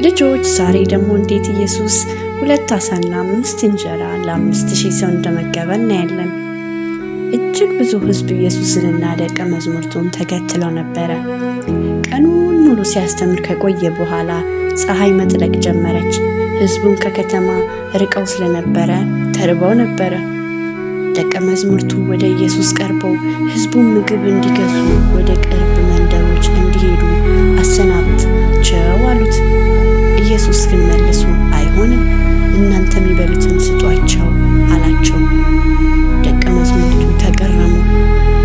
ልጆች ዛሬ ደግሞ እንዴት ኢየሱስ 2 ዓሣና 5 እንጀራ ለ5000 ሰው እንደመገበ እናያለን። እጅግ ብዙ ሕዝብ ኢየሱስንና ደቀ መዛሙርቱን ተከትለው ነበረ። ቀኑን ሙሉ ሲያስተምር ከቆየ በኋላ ፀሐይ መጥለቅ ጀመረች። ሕዝቡን ከከተማ ርቀው ስለነበረ ተርበው ነበረ። ደቀ መዛሙርቱ ወደ ኢየሱስ ቀርበው ሕዝቡን ምግብ እንዲገዙ ወደ ቅርብ መንደሮች እንዲሄዱ አሰናብታቸው አሉት። ኢየሱስ ግን መልሶ አይሆንም፣ እናንተ የሚበሉትን ስጧቸው አላቸው። ደቀ መዛሙርቱ ተገረሙ።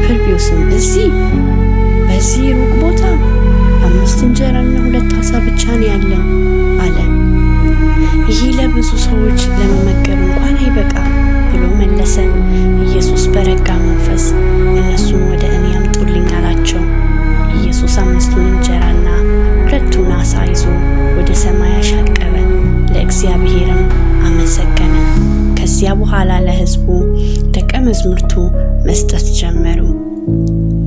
ፍርቢዮስም በዚህ ሩቅ ቦታ 5 እንጀራና 2 ዓሣ ብቻ ነው ያለን አለ። ይህ ለብዙ ሰዎች ለመመገብ እንኳን አይበቃ ብሎ መለሰ። ኢየሱስ በረጋ መንፈስ እነሱን ወደ እኔ አምጡልኝ አላቸው። ኢየሱስ 5ቱን እንጀራና 2ቱን ዓሣ ይዞ ወደ ሰማይ አሻቀበ፣ ለእግዚአብሔርም አመሰገነ። ከዚያ በኋላ ለሕዝቡ ደቀ መዛሙርቱ መስጠት ጀመሩ።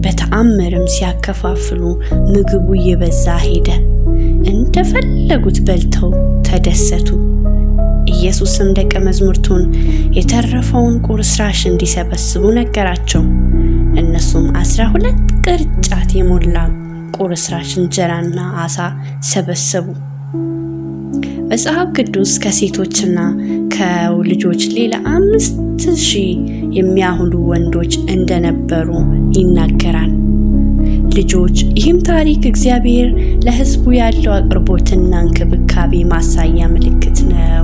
በተአምርም ሲያከፋፍሉ ምግቡ እየበዛ ሄደ። እንደፈለጉት በልተው ተደሰቱ። ኢየሱስም ደቀ መዛሙርቱን የተረፈውን ቁርስራሽ እንዲሰበስቡ ነገራቸው። እነሱም 12 ቅርጫት የሞላ ቁርስራሽ እንጀራና ዓሣ ሰበሰቡ። መጽሐፍ ቅዱስ ከሴቶችና ከልጆች ሌላ 5000 የሚያህሉ ወንዶች እንደነበሩ ይናገራል። ልጆች፣ ይህም ታሪክ እግዚአብሔር ለሕዝቡ ያለው አቅርቦትና እንክብካቤ ማሳያ ምልክት ነው